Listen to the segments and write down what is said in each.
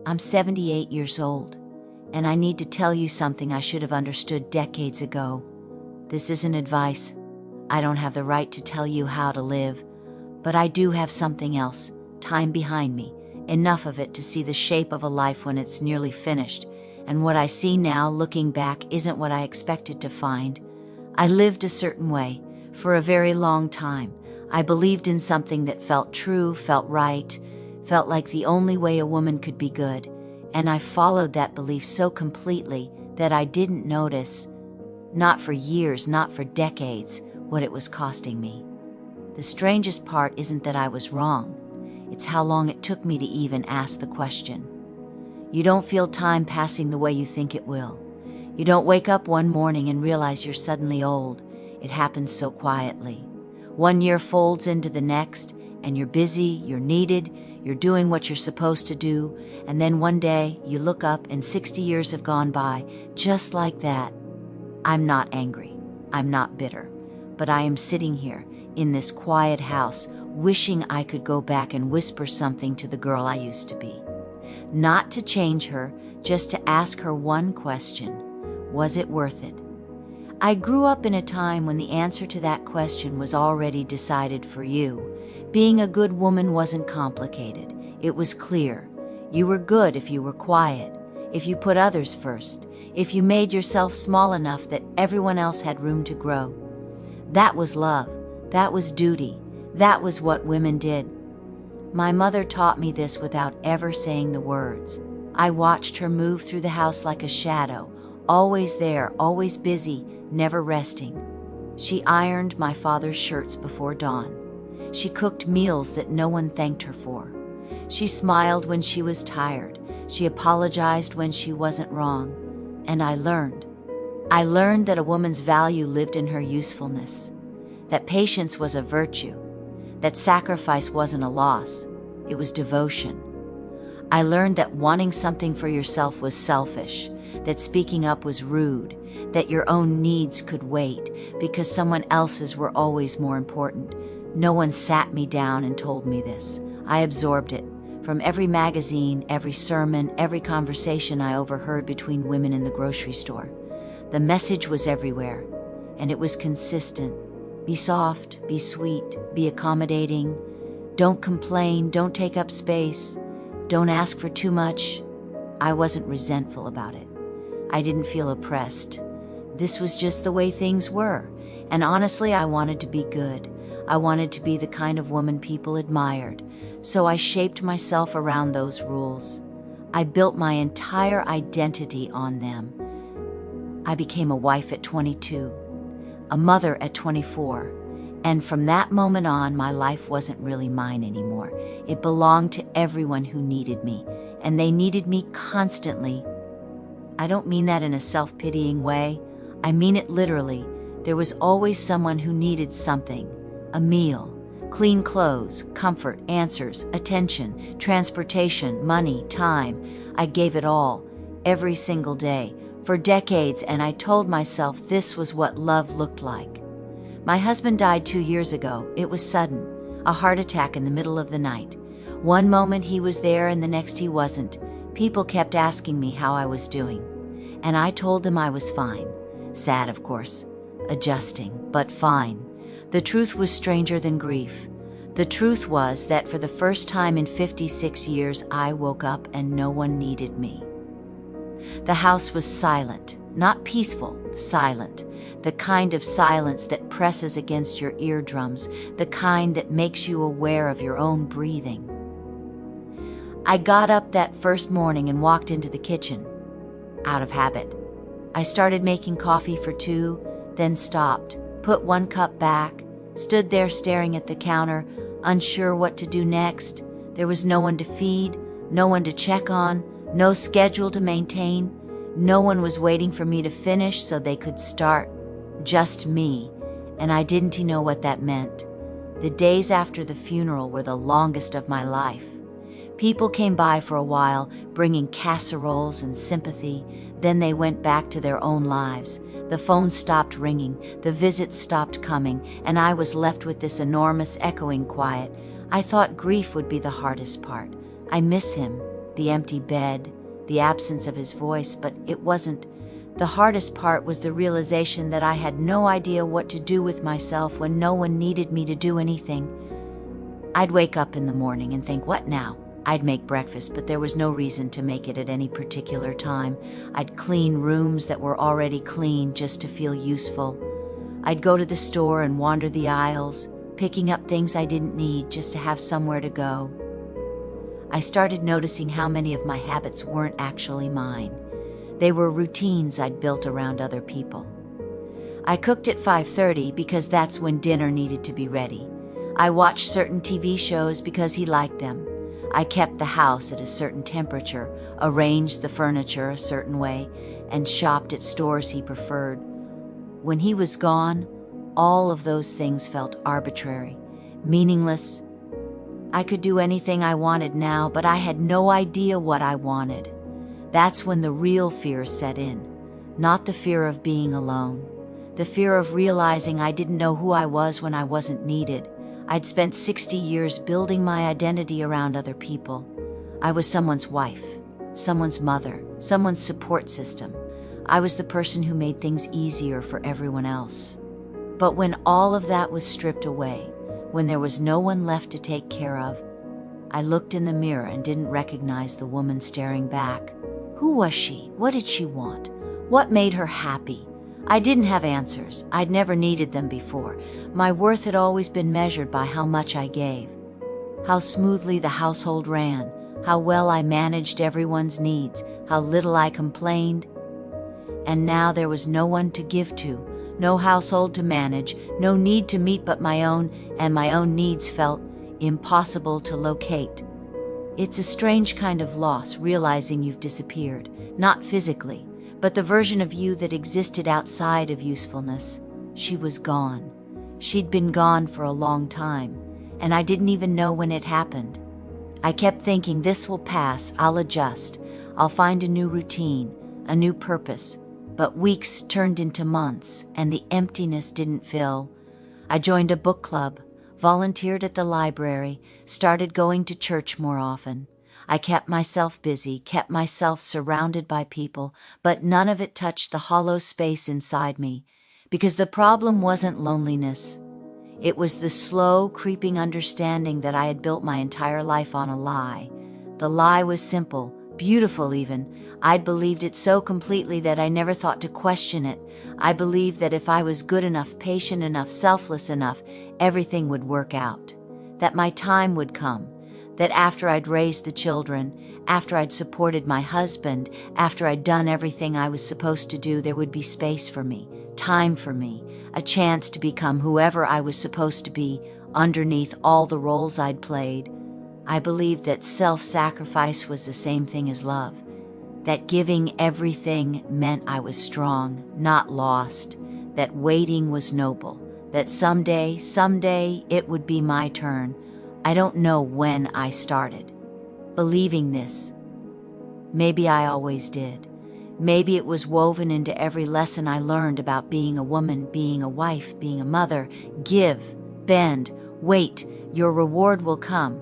I'm 78 years old, and I need to tell you something I should have understood decades ago. This isn't advice. I don't have the right to tell you how to live, but I do have something else, time behind me, enough of it to see the shape of a life when it's nearly finished, and what I see now, looking back, isn't what I expected to find. I lived a certain way, for a very long time. I believed in something that felt true, felt right, felt like the only way a woman could be good, and I followed that belief so completely that I didn't notice, not for years, not for decades, what it was costing me. The strangest part isn't that I was wrong, it's how long it took me to even ask the question. You don't feel time passing the way you think it will. You don't wake up one morning and realize you're suddenly old. It happens so quietly. 1 year folds into the next, and you're busy, you're needed, you're doing what you're supposed to do, and then one day you look up and 60 years have gone by, just like that. I'm not angry, I'm not bitter, but I am sitting here in this quiet house, wishing I could go back and whisper something to the girl I used to be. Not to change her, just to ask her one question: was it worth it? I grew up in a time when the answer to that question was already decided for you. Being a good woman wasn't complicated. It was clear. You were good if you were quiet, if you put others first, if you made yourself small enough that everyone else had room to grow. That was love. That was duty. That was what women did. My mother taught me this without ever saying the words. I watched her move through the house like a shadow, always there, always busy, never resting. She ironed my father's shirts before dawn. She cooked meals that no one thanked her for. She smiled when she was tired. She apologized when she wasn't wrong. And I learned. I learned that a woman's value lived in her usefulness, that patience was a virtue, that sacrifice wasn't a loss, it was devotion. I learned that wanting something for yourself was selfish, that speaking up was rude, that your own needs could wait because someone else's were always more important. No one sat me down and told me this. I absorbed it from every magazine, every sermon, every conversation I overheard between women in the grocery store. The message was everywhere, and it was consistent. Be soft, be sweet, be accommodating. Don't complain, don't take up space, don't ask for too much. I wasn't resentful about it. I didn't feel oppressed. This was just the way things were, and honestly, I wanted to be good. I wanted to be the kind of woman people admired, so I shaped myself around those rules. I built my entire identity on them. I became a wife at 22, a mother at 24, and from that moment on, my life wasn't really mine anymore. It belonged to everyone who needed me, and they needed me constantly. I don't mean that in a self-pitying way. I mean it literally. There was always someone who needed something. A meal, clean clothes, comfort, answers, attention, transportation, money, time. I gave it all, every single day, for decades, and I told myself this was what love looked like. My husband died 2 years ago. It was sudden, a heart attack in the middle of the night. One moment he was there and the next he wasn't. People kept asking me how I was doing, and I told them I was fine. Sad, of course, adjusting, but fine. The truth was stranger than grief. The truth was that for the first time in 56 years, I woke up and no one needed me. The house was silent, not peaceful, silent. The kind of silence that presses against your eardrums, the kind that makes you aware of your own breathing. I got up that first morning and walked into the kitchen, out of habit. I started making coffee for 2, then stopped, put 1 cup back, stood there staring at the counter, unsure what to do next. There was no one to feed, no one to check on, no schedule to maintain. No one was waiting for me to finish so they could start. Just me, and I didn't know what that meant. The days after the funeral were the longest of my life. People came by for a while, bringing casseroles and sympathy. Then they went back to their own lives. The phone stopped ringing, the visits stopped coming, and I was left with this enormous echoing quiet. I thought grief would be the hardest part. I miss him, the empty bed, the absence of his voice, but it wasn't. The hardest part was the realization that I had no idea what to do with myself when no one needed me to do anything. I'd wake up in the morning and think, what now? I'd make breakfast, but there was no reason to make it at any particular time. I'd clean rooms that were already clean just to feel useful. I'd go to the store and wander the aisles, picking up things I didn't need just to have somewhere to go. I started noticing how many of my habits weren't actually mine. They were routines I'd built around other people. I cooked at 5:30 because that's when dinner needed to be ready. I watched certain TV shows because he liked them. I kept the house at a certain temperature, arranged the furniture a certain way, and shopped at stores he preferred. When he was gone, all of those things felt arbitrary, meaningless. I could do anything I wanted now, but I had no idea what I wanted. That's when the real fear set in, not the fear of being alone, the fear of realizing I didn't know who I was when I wasn't needed. I'd spent 60 years building my identity around other people. I was someone's wife, someone's mother, someone's support system. I was the person who made things easier for everyone else. But when all of that was stripped away, when there was no one left to take care of, I looked in the mirror and didn't recognize the woman staring back. Who was she? What did she want? What made her happy? I didn't have answers. I'd never needed them before. My worth had always been measured by how much I gave, how smoothly the household ran, how well I managed everyone's needs, how little I complained. And now there was no one to give to, no household to manage, no need to meet but my own, and my own needs felt impossible to locate. It's a strange kind of loss, realizing you've disappeared, not physically, but the version of you that existed outside of usefulness. She was gone. She'd been gone for a long time, and I didn't even know when it happened. I kept thinking, this will pass, I'll adjust, I'll find a new routine, a new purpose. But weeks turned into months, and the emptiness didn't fill. I joined a book club, volunteered at the library, started going to church more often. I kept myself busy, kept myself surrounded by people, but none of it touched the hollow space inside me, because the problem wasn't loneliness. It was the slow, creeping understanding that I had built my entire life on a lie. The lie was simple, beautiful even. I'd believed it so completely that I never thought to question it. I believed that if I was good enough, patient enough, selfless enough, everything would work out. That my time would come. That after I'd raised the children, after I'd supported my husband, after I'd done everything I was supposed to do, there would be space for me, time for me, a chance to become whoever I was supposed to be underneath all the roles I'd played. I believed that self-sacrifice was the same thing as love, that giving everything meant I was strong, not lost, that waiting was noble, that someday it would be my turn. I don't know when I started believing this. Maybe I always did. Maybe it was woven into every lesson I learned about being a woman, being a wife, being a mother. Give, bend, wait, your reward will come.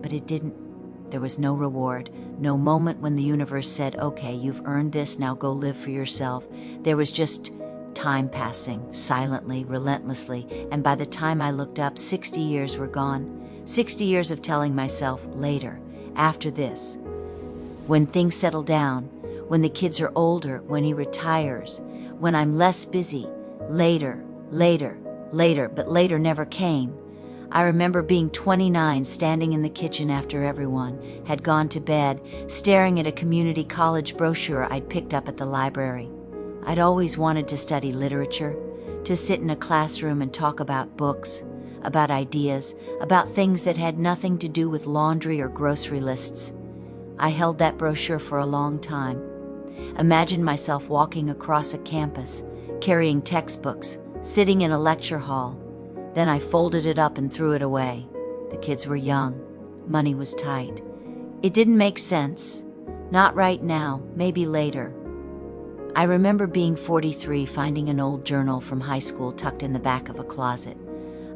But it didn't. There was no reward, no moment when the universe said, okay, you've earned this, now go live for yourself. There was just time passing, silently, relentlessly, and by the time I looked up, 60 years were gone. 60 years of telling myself, later, after this. When things settle down, when the kids are older, when he retires, when I'm less busy, later, but later never came. I remember being 29, standing in the kitchen after everyone had gone to bed, staring at a community college brochure I'd picked up at the library. I'd always wanted to study literature, to sit in a classroom and talk about books, about ideas, about things that had nothing to do with laundry or grocery lists. I held that brochure for a long time. Imagined myself walking across a campus, carrying textbooks, sitting in a lecture hall. Then I folded it up and threw it away. The kids were young. Money was tight. It didn't make sense. Not right now, maybe later. I remember being 43, finding an old journal from high school tucked in the back of a closet.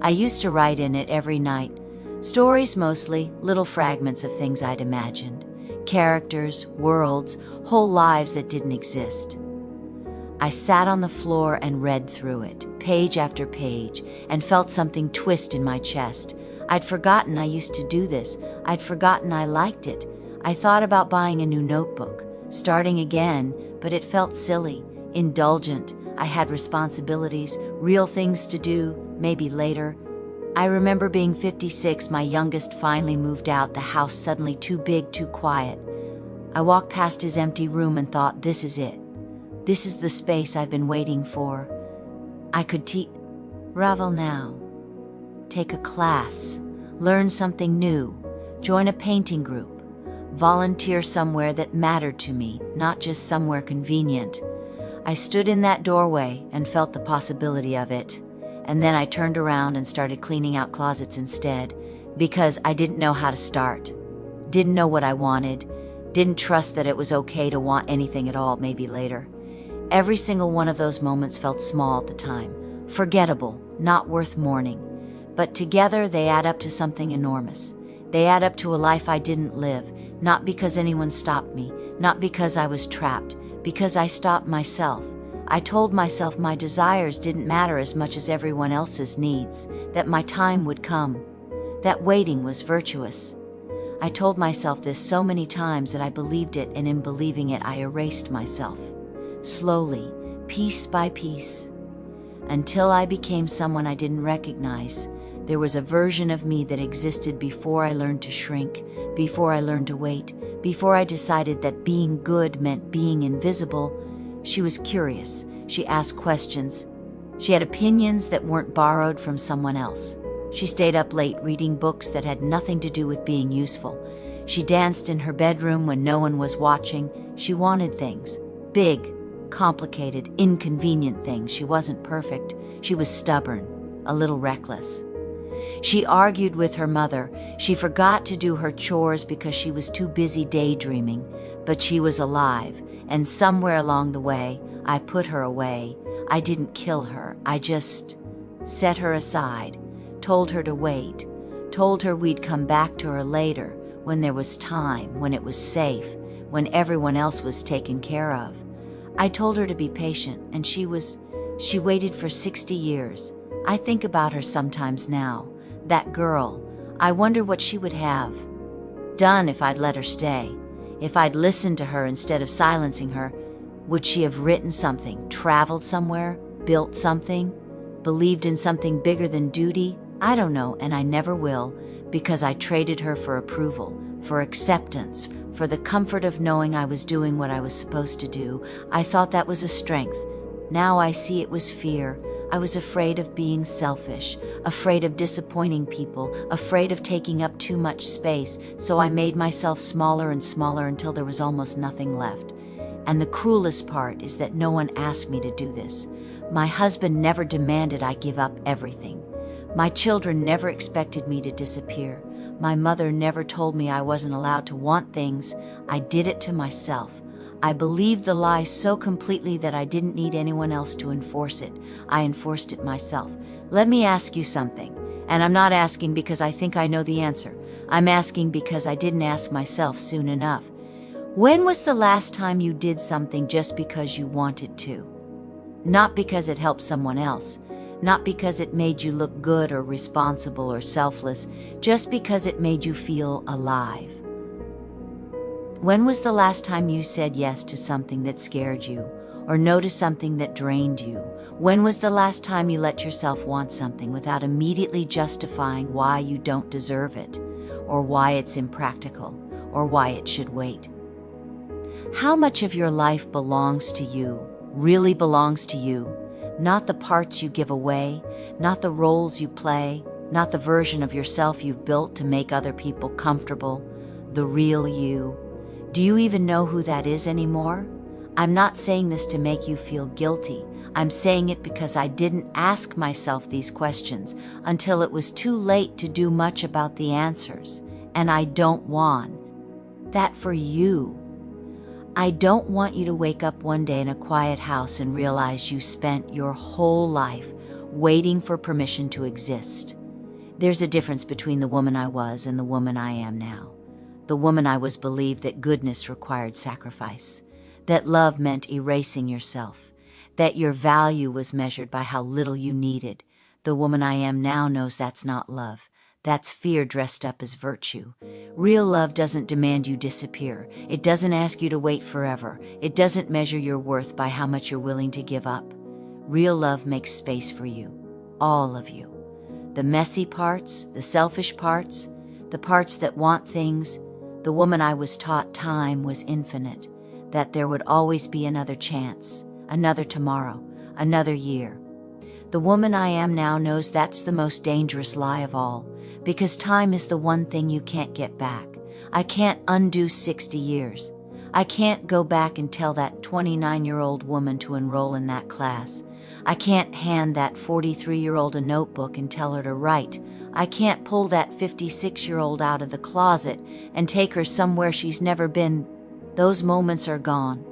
I used to write in it every night. Stories mostly, little fragments of things I'd imagined. Characters, worlds, whole lives that didn't exist. I sat on the floor and read through it, page after page, and felt something twist in my chest. I'd forgotten I used to do this. I'd forgotten I liked it. I thought about buying a new notebook, starting again, but it felt silly, indulgent. I had responsibilities, real things to do, maybe later. I remember being 56, my youngest finally moved out, the house suddenly too big, too quiet. I walked past his empty room and thought, this is it. This is the space I've been waiting for. I could travel now, take a class, learn something new, join a painting group, volunteer somewhere that mattered to me, not just somewhere convenient. I stood in that doorway and felt the possibility of it. And then I turned around and started cleaning out closets instead, because I didn't know how to start, didn't know what I wanted, didn't trust that it was okay to want anything at all, maybe later. Every single one of those moments felt small at the time, forgettable, not worth mourning. But together they add up to something enormous. They add up to a life I didn't live, not because anyone stopped me, not because I was trapped, because I stopped myself. I told myself my desires didn't matter as much as everyone else's needs, that my time would come, that waiting was virtuous. I told myself this so many times that I believed it, and in believing it I erased myself. Slowly, piece by piece, until I became someone I didn't recognize. There was a version of me that existed before I learned to shrink, before I learned to wait, before I decided that being good meant being invisible. She was curious. She asked questions. She had opinions that weren't borrowed from someone else. She stayed up late reading books that had nothing to do with being useful. She danced in her bedroom when no one was watching. She wanted things. Big, complicated, inconvenient things. She wasn't perfect. She was stubborn, a little reckless. She argued with her mother. She forgot to do her chores because she was too busy daydreaming. But she was alive, and somewhere along the way, I put her away. I didn't kill her. I just set her aside, told her to wait, told her we'd come back to her later, when there was time, when it was safe, when everyone else was taken care of. I told her to be patient, and she waited for 60 years. I think about her sometimes now. That girl, I wonder what she would have done if I'd let her stay, if I'd listened to her instead of silencing her. Would she have written something, traveled somewhere, built something, believed in something bigger than duty? I don't know, and I never will, because I traded her for approval, for acceptance, for the comfort of knowing I was doing what I was supposed to do. I thought that was a strength. Now I see it was fear. I was afraid of being selfish, afraid of disappointing people, afraid of taking up too much space, so I made myself smaller and smaller until there was almost nothing left. And the cruelest part is that no one asked me to do this. My husband never demanded I give up everything. My children never expected me to disappear. My mother never told me I wasn't allowed to want things. I did it to myself. I believed the lie so completely that I didn't need anyone else to enforce it. I enforced it myself. Let me ask you something. And I'm not asking because I think I know the answer. I'm asking because I didn't ask myself soon enough. When was the last time you did something just because you wanted to? Not because it helped someone else. Not because it made you look good or responsible or selfless, just because it made you feel alive. When was the last time you said yes to something that scared you, or no to something that drained you? When was the last time you let yourself want something without immediately justifying why you don't deserve it, or why it's impractical, or why it should wait? How much of your life belongs to you, really belongs to you? Not the parts you give away, not the roles you play, not the version of yourself you've built to make other people comfortable, the real you. Do you even know who that is anymore? I'm not saying this to make you feel guilty. I'm saying it because I didn't ask myself these questions until it was too late to do much about the answers. And I don't want that for you. I don't want you to wake up one day in a quiet house and realize you spent your whole life waiting for permission to exist. There's a difference between the woman I was and the woman I am now. the woman I was believed that goodness required sacrifice, that love meant erasing yourself, that your value was measured by how little you needed. The woman I am now knows that's not love. That's fear dressed up as virtue. Real love doesn't demand you disappear. It doesn't ask you to wait forever. It doesn't measure your worth by how much you're willing to give up. Real love makes space for you, all of you. The messy parts, the selfish parts, the parts that want things. The woman I was taught time was infinite, that there would always be another chance, another tomorrow, another year. The woman I am now knows that's the most dangerous lie of all, because time is the one thing you can't get back. I can't undo 60 years. I can't go back and tell that 29-year-old woman to enroll in that class. I can't hand that 43-year-old a notebook and tell her to write. I can't pull that 56-year-old out of the closet and take her somewhere she's never been. Those moments are gone.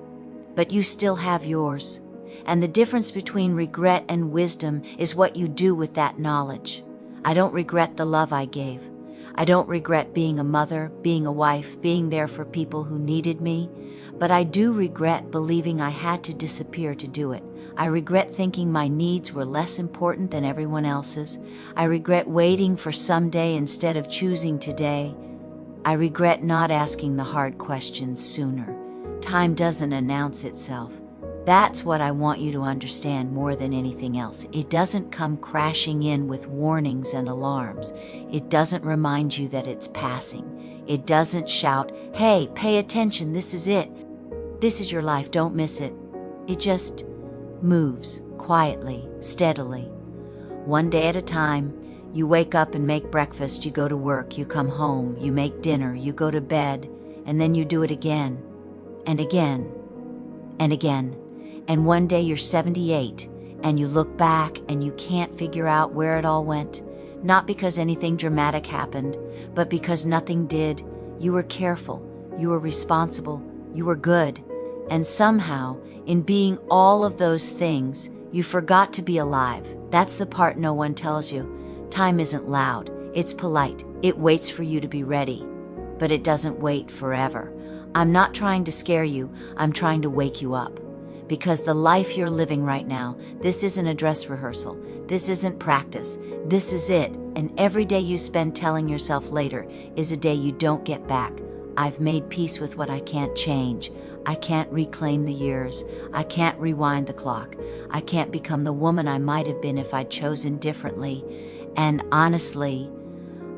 But you still have yours. And the difference between regret and wisdom is what you do with that knowledge. I don't regret the love I gave. I don't regret being a mother, being a wife, being there for people who needed me. But I do regret believing I had to disappear to do it. I regret thinking my needs were less important than everyone else's. I regret waiting for someday instead of choosing today. I regret not asking the hard questions sooner. Time doesn't announce itself. That's what I want you to understand more than anything else. It doesn't come crashing in with warnings and alarms. It doesn't remind you that it's passing. It doesn't shout, "Hey, pay attention, this is it. This is your life, don't miss it." It just moves quietly, steadily. One day at a time. You wake up and make breakfast, you go to work, you come home, you make dinner, you go to bed, and then you do it again, and again, and again. And one day you're 78, and you look back and you can't figure out where it all went. Not because anything dramatic happened, but because nothing did. You were careful, you were responsible, you were good. And somehow, in being all of those things, you forgot to be alive. That's the part no one tells you. Time isn't loud, it's polite. It waits for you to be ready, but it doesn't wait forever. I'm not trying to scare you, I'm trying to wake you up. Because the life you're living right now, this isn't a dress rehearsal, this isn't practice, this is it. And every day you spend telling yourself later is a day you don't get back. I've made peace with what I can't change. I can't reclaim the years. I can't rewind the clock. I can't become the woman I might have been if I'd chosen differently. And honestly,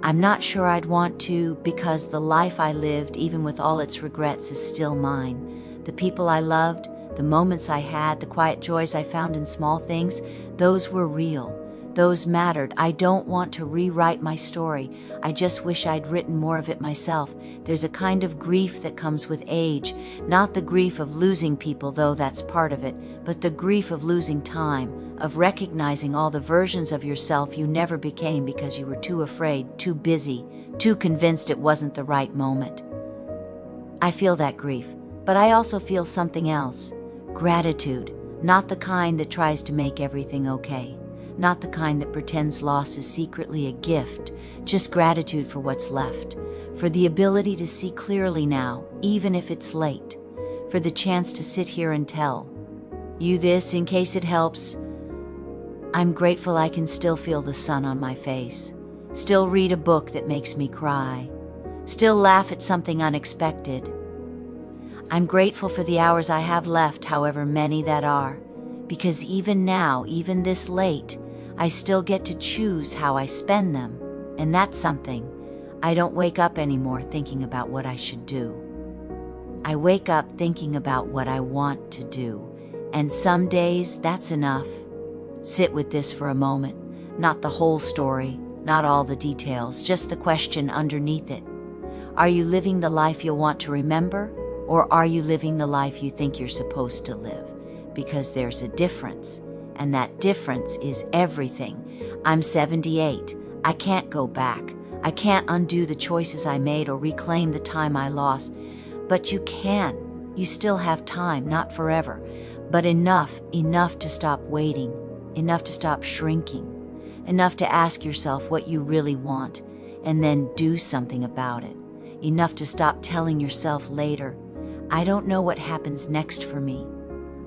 I'm not sure I'd want to, because the life I lived, even with all its regrets, is still mine. The people I loved, the moments I had, the quiet joys I found in small things, those were real. Those mattered. I don't want to rewrite my story. I just wish I'd written more of it myself. There's a kind of grief that comes with age, not the grief of losing people, though that's part of it, but the grief of losing time, of recognizing all the versions of yourself you never became because you were too afraid, too busy, too convinced it wasn't the right moment. I feel that grief, but I also feel something else. Gratitude, not the kind that tries to make everything okay. Not the kind that pretends loss is secretly a gift, just gratitude for what's left, for the ability to see clearly now, even if it's late, for the chance to sit here and tell you this in case it helps. I'm grateful I can still feel the sun on my face, still read a book that makes me cry, still laugh at something unexpected. I'm grateful for the hours I have left, however many that are, because even now, even this late, I still get to choose how I spend them, and that's something. I don't wake up anymore thinking about what I should do. I wake up thinking about what I want to do, and some days that's enough. Sit with this for a moment, not the whole story, not all the details, just the question underneath it. Are you living the life you'll want to remember, or are you living the life you think you're supposed to live? Because there's a difference, and that difference is everything. I'm 78. I can't go back. I can't undo the choices I made or reclaim the time I lost. But you can. You still have time, not forever, but enough to stop waiting, enough to stop shrinking, enough to ask yourself what you really want, and then do something about it. enough to stop telling yourself later, I don't know what happens next for me.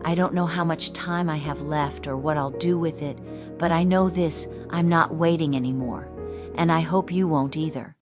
I don't know how much time I have left or what I'll do with it, but I know this: I'm not waiting anymore, and I hope you won't either.